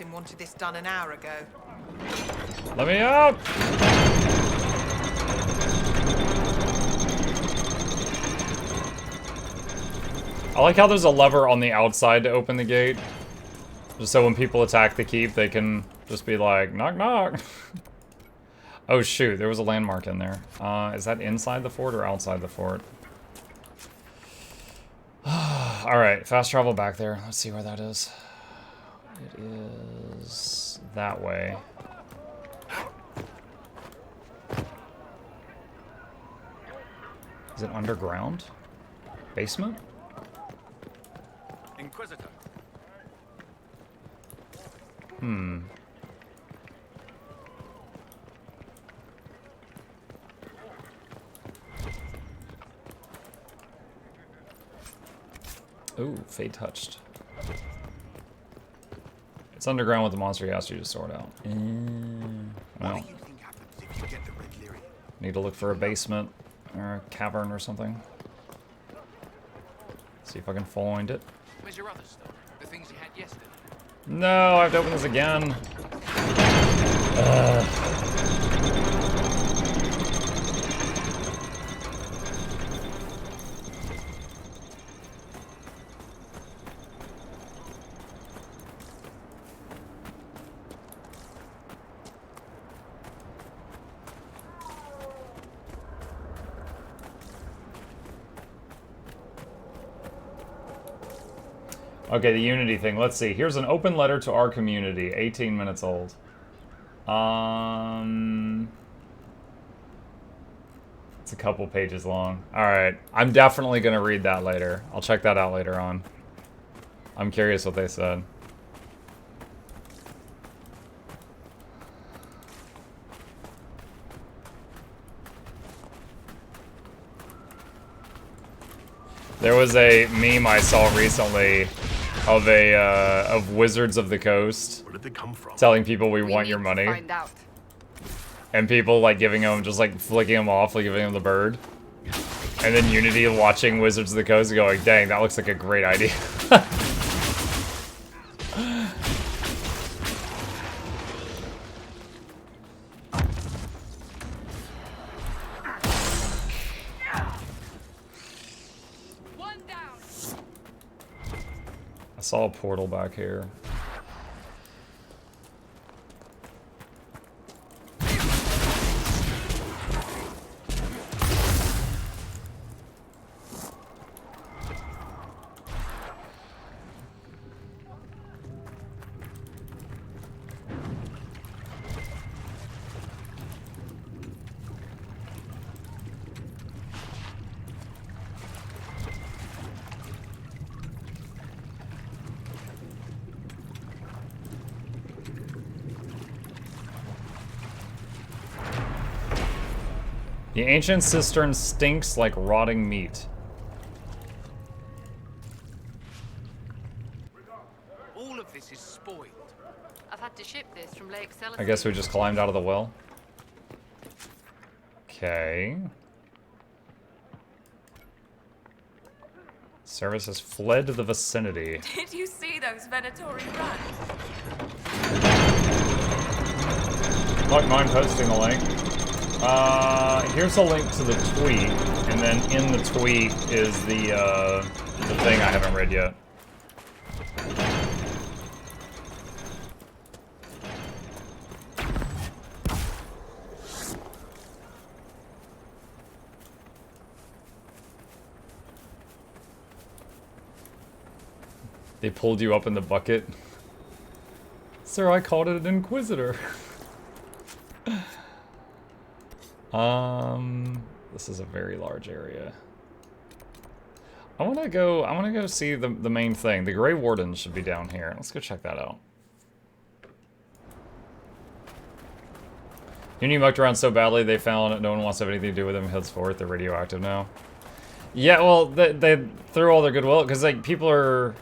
captain wanted this done an hour ago. Let me out! I like how there's a lever on the outside to open the gate. Just so when people attack the keep, they can just be like, knock knock. Oh shoot, there was a landmark in there. Is that inside the fort or outside the fort? Alright, fast travel back there. Let's see where that is. It is that way. Is it underground? Basement? Inquisitor. Ooh, fade touched. It's underground with the monster he asked you to sort out. Well, What do you think happens if you get the red lyrium? need to look for a basement or a cavern or something. See if I can find it. Where's your other stuff? The things you had yesterday? No, I have to open this again. Okay, the Unity thing. Let's see. Here's an open letter to our community. 18 minutes old. It's a couple pages long. Alright. I'm definitely going to read that later. I'll check that out later on. I'm curious what they said. There was a meme I saw recently of of Wizards of the Coast Where did they come from? telling people we want your money, Find out. and people like giving them, just like flicking them off, like giving them the bird, and then Unity watching Wizards of the Coast going, dang, that looks like a great idea. I saw a portal back here. The ancient cistern stinks like rotting meat. All of this is spoiled. I've had to ship this from Lake Celadon. I guess we just climbed out of the well. Okay. Service has fled to the vicinity. Did you see those Venatori rats? Don't mind posting a link. Here's a link to the tweet, and then in the tweet is the thing I haven't read yet. They pulled you up in the bucket. Sir, I called it an Inquisitor. This is a very large area. I wanna go see the main thing. The Grey Wardens should be down here. Let's go check that out. Uni mucked around so badly they found no one wants to have anything to do with them henceforth. They're radioactive now. Yeah, well, they threw all their goodwill, because like people are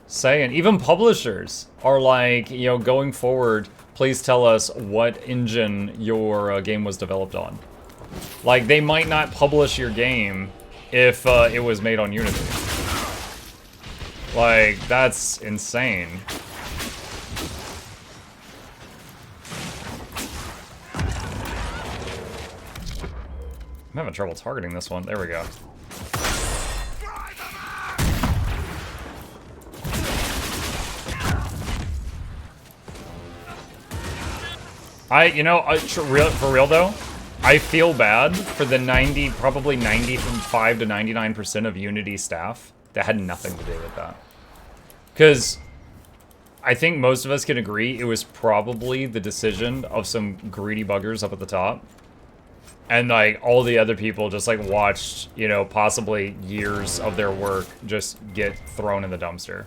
saying, even publishers are like, you know, going forward, please tell us what engine your game was developed on. Like, they might not publish your game if it was made on Unity. Like, that's insane. I'm having trouble targeting this one. There we go. For real though, I feel bad for the probably 95 to 99% of Unity staff that had nothing to do with that. Because I think most of us can agree it was probably the decision of some greedy buggers up at the top. And like all the other people just like watched, you know, possibly years of their work just get thrown in the dumpster.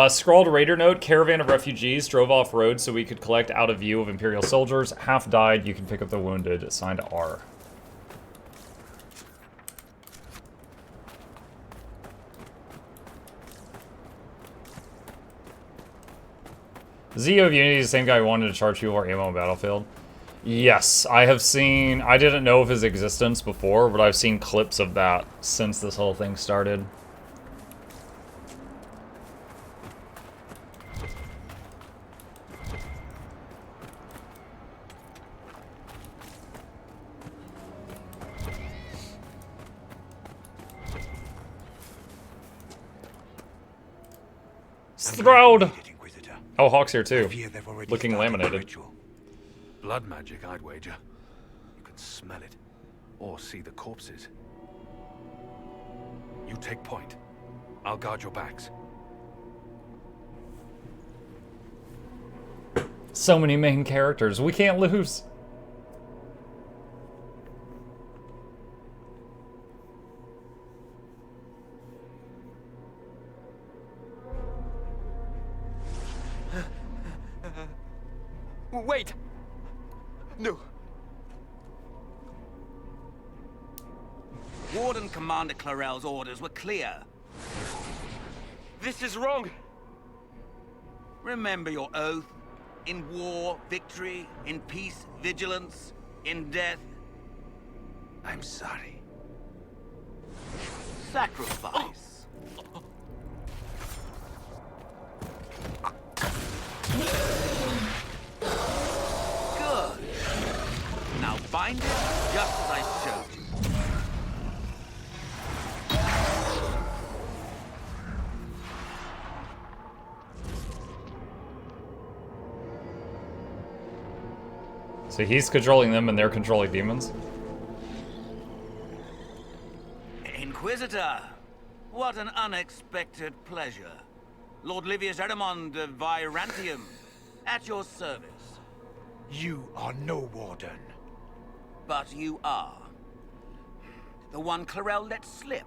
Scrawled raider note, caravan of refugees drove off road so we could collect out of view of Imperial soldiers. Half died, you can pick up the wounded. Signed R. The CEO of Unity is the same guy who wanted to charge people for ammo on Battlefield. Yes, I have seen... I didn't know of his existence before, but I've seen clips of that since this whole thing started. Stroud! Oh, Hawk's here too. Looking laminated. Blood magic, I'd wager. You can smell it. Or see the corpses. You take point. I'll guard your backs. So many main characters. We can't lose. Wait! No. Warden Commander Clarel's orders were clear. This is wrong! Remember your oath. In war, victory. In peace, vigilance. In death, I'm sorry. sacrifice. Good. Now bind it just as I showed you. So he's controlling them and they're controlling demons? Inquisitor, what an unexpected pleasure. Lord Livius Erimond of Virantium, at your service. You are no warden. But you are. The one Clarel let slip.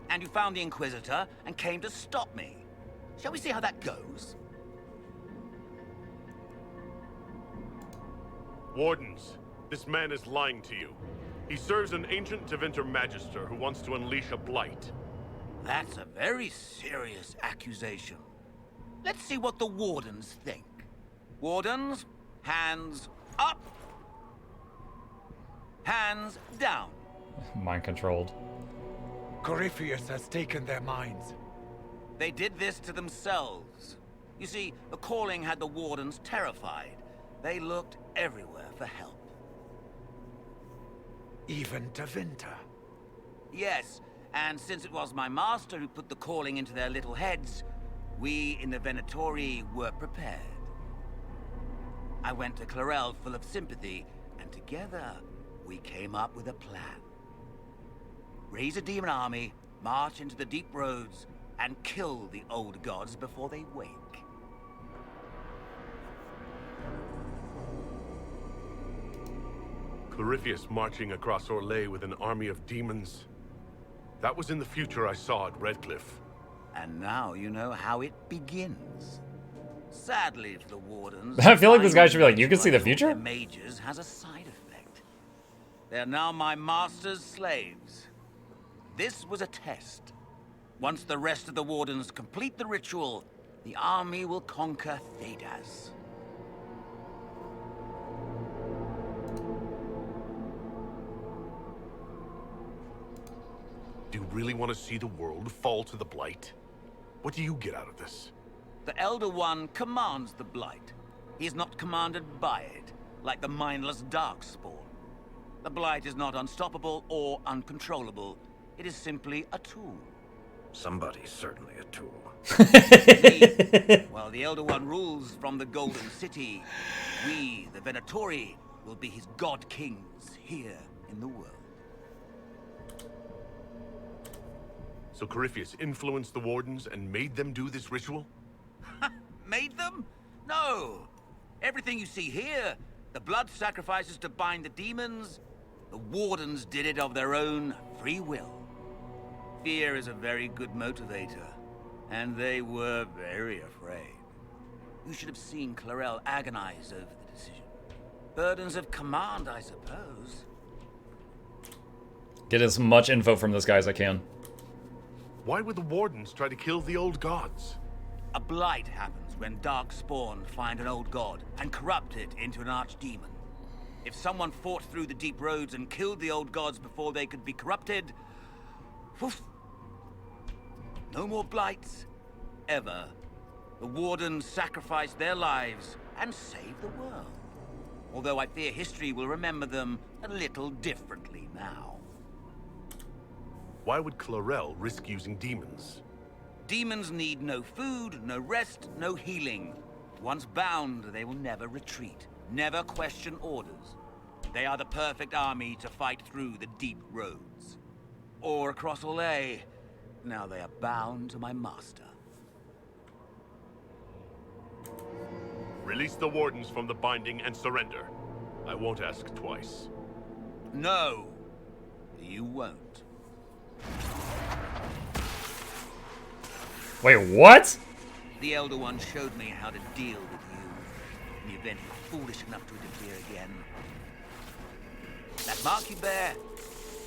And you found the Inquisitor and came to stop me. Shall we see how that goes? Wardens, this man is lying to you. He serves an ancient Tevinter Magister who wants to unleash a blight. That's a very serious accusation. Let's see what the Wardens think. Wardens, hands up. Hands down. Mind controlled. Corypheus has taken their minds. They did this to themselves. You see, the calling had the Wardens terrified. They looked everywhere for help. Even Tevinter. Yes, and since it was my master who put the calling into their little heads, we in the Venatori were prepared. I went to Clarel full of sympathy, and together we came up with a plan. Raise a demon army, march into the deep roads, and kill the old gods before they wake. Corypheus marching across Orlais with an army of demons. That was in the future I saw at Redcliffe. And now you know how it begins. Sadly for the Wardens, I feel like this guy should be like, you can see the future? their mages has a side effect. They're now my master's slaves. This was a test. Once the rest of the Wardens complete the ritual, the army will conquer Thedas. Do you really want to see the world fall to the Blight? What do you get out of this? The Elder One commands the Blight. He is not commanded by it, like the mindless darkspawn. The Blight is not unstoppable or uncontrollable. It is simply a tool. Somebody's certainly a tool. While the Elder One rules from the Golden City, we, the Venatori, will be his god kings here in the world. So Corypheus influenced the Wardens and made them do this ritual? Made them? No. Everything you see here, the blood sacrifices to bind the demons, the Wardens did it of their own free will. Fear is a very good motivator, and they were very afraid. You should have seen Clarel agonize over the decision. Burdens of command, I suppose. Get as much info from this guy as I can. Why would the Wardens try to kill the old gods? A blight happens when darkspawn find an old god and corrupt it into an archdemon. If someone fought through the deep roads and killed the old gods before they could be corrupted, woof, no more blights, ever. The Wardens sacrificed their lives and saved the world. Although I fear history will remember them a little differently now. Why would Clarel risk using demons? Demons need no food, no rest, no healing. Once bound, they will never retreat, never question orders. They are the perfect army to fight through the deep roads. Or across Olay. Now they are bound to my master. Release the Wardens from the binding and surrender. I won't ask twice. No, you won't. Wait, what? The Elder One showed me how to deal with you in the event you're foolish enough to interfere again. That mark you bear,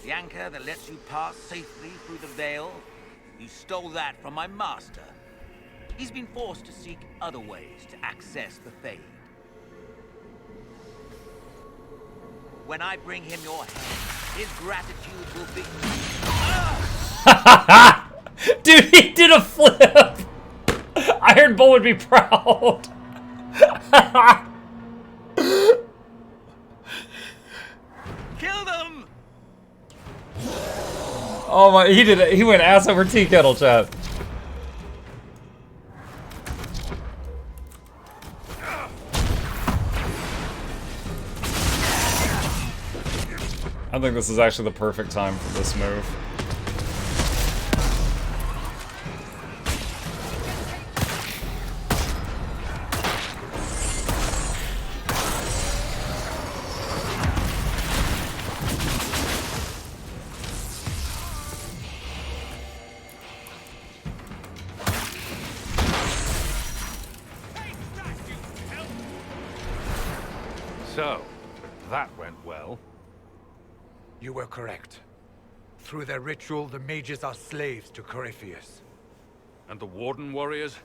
the anchor that lets you pass safely through the veil, you stole that from my master. He's been forced to seek other ways to access the Fade. When I bring him your head, his gratitude will be... Dude, he did a flip! Iron Bull would be proud. Kill them! Oh my, he did it. He went ass over tea kettle, chat. I think this is actually the perfect time for this move. So, that went well. You were correct. Through their ritual, the mages are slaves to Corypheus. And the Warden warriors?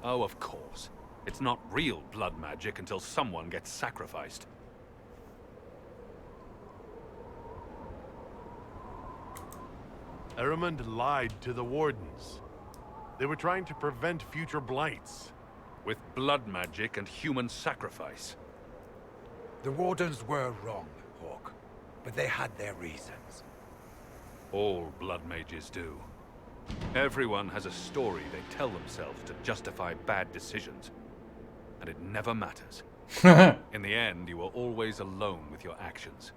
Oh, of course. It's not real blood magic until someone gets sacrificed. Eramund lied to the Wardens. They were trying to prevent future blights. With blood magic and human sacrifice. The Wardens were wrong, Hawk, but they had their reasons. All blood mages do. Everyone has a story they tell themselves to justify bad decisions. And it never matters. In the end, you are always alone with your actions.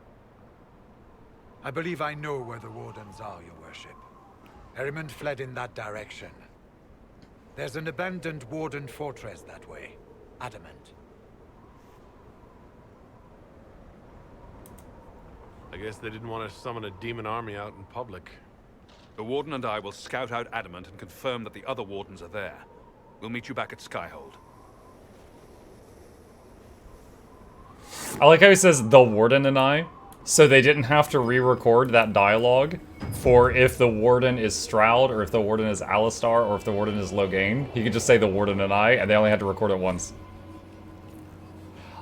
I believe I know where the Wardens are, Your Worship. Eramund fled in that direction. There's an abandoned Warden fortress that way. Adamant. I guess they didn't want to summon a demon army out in public. The Warden and I will scout out Adamant and confirm that the other Wardens are there. We'll meet you back at Skyhold. I like how he says the Warden and I, so they didn't have to re-record that dialogue for if the Warden is Stroud, or if the Warden is Alistar, or if the Warden is Loghain. He could just say the Warden and I, and they only had to record it once.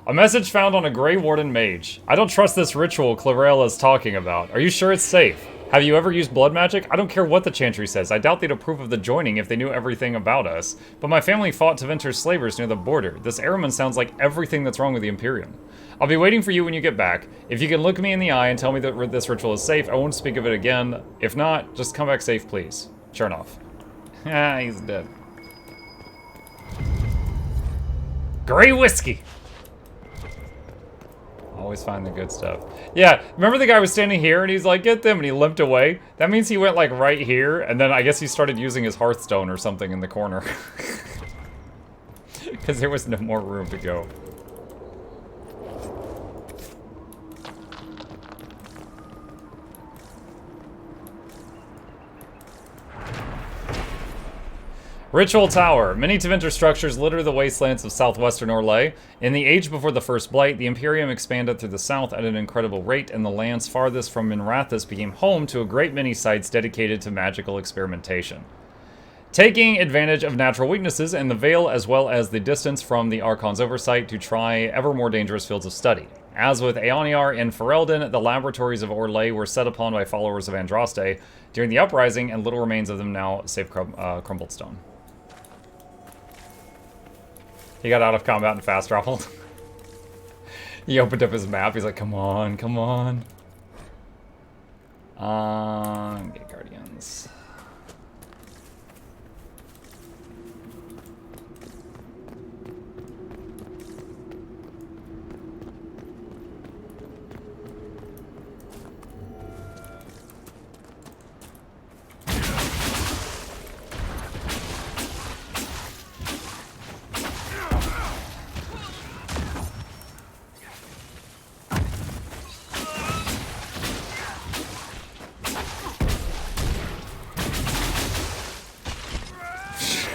A message found on a Grey Warden mage. I don't trust this ritual Clarel is talking about. Are you sure it's safe? Have you ever used blood magic? I don't care what the chantry says. I doubt they'd approve of the joining if they knew everything about us. But my family fought Tevinter's slavers near the border. This Ahriman sounds like everything that's wrong with the Imperium. I'll be waiting for you when you get back. If you can look me in the eye and tell me that this ritual is safe, I won't speak of it again. If not, just come back safe, please. Chernoff. Ah, he's dead. Grey whiskey! Always find the good stuff. Yeah, remember the guy was standing here and he's like, get them, and he limped away? That means he went like right here, and then I guess he started using his Hearthstone or something in the corner. Because there was no more room to go. Ritual Tower. Many Tevinter structures litter the wastelands of southwestern Orlais. In the age before the First Blight, the Imperium expanded through the south at an incredible rate, and the lands farthest from Minrathous became home to a great many sites dedicated to magical experimentation. Taking advantage of natural weaknesses in the Vale as well as the distance from the Archon's oversight to try ever more dangerous fields of study. As with Aoniar and Ferelden, the laboratories of Orlais were set upon by followers of Andraste during the Uprising, and little remains of them now save crumbled stone. He got out of combat and fast traveled. He opened up his map. He's like, come on, come on. Get Guardians.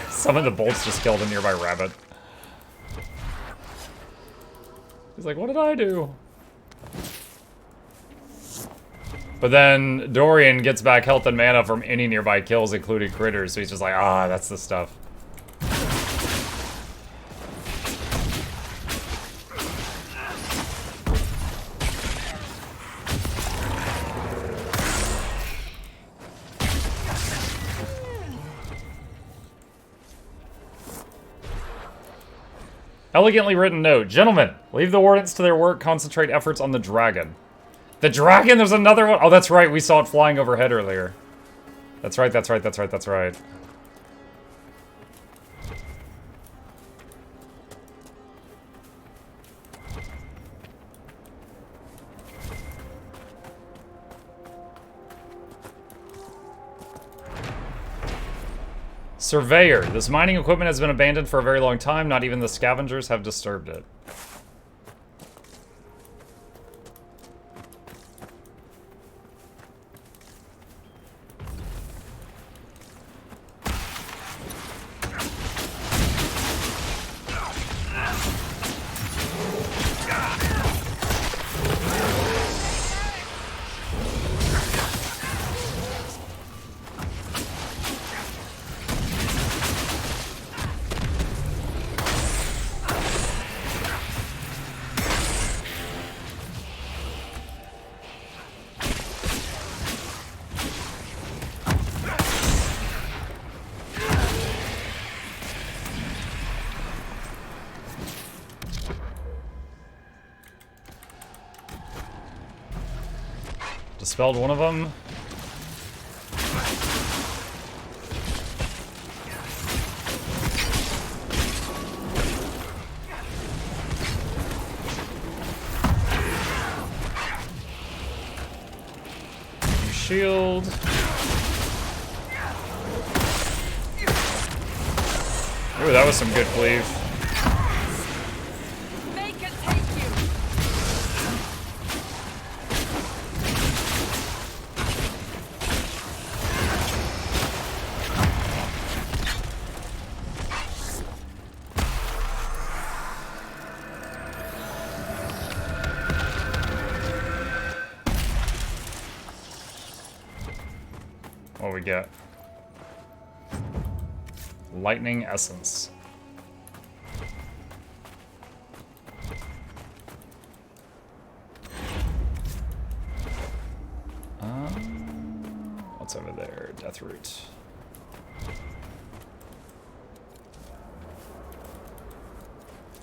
Some of the bolts just killed a nearby rabbit. He's like, what did I do? But then Dorian gets back health and mana from any nearby kills, including critters, so he's just like, ah, that's the stuff. Elegantly written note. Gentlemen, leave the Wardens to their work, concentrate efforts on the dragon. The dragon? There's another one? Oh, that's right. We saw it flying overhead earlier. That's right, that's right, that's right, that's right. Surveyor. This mining equipment has been abandoned for a very long time. Not even the scavengers have disturbed it. Dispelled one of them. Shield. Ooh, that was some good cleave. What we get? Lightning Essence. What's over there? Death Root.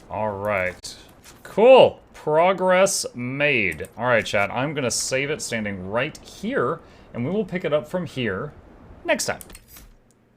Alright. Cool. Progress made. Alright, chat. I'm going to save it standing right here, and we will pick it up from here next time.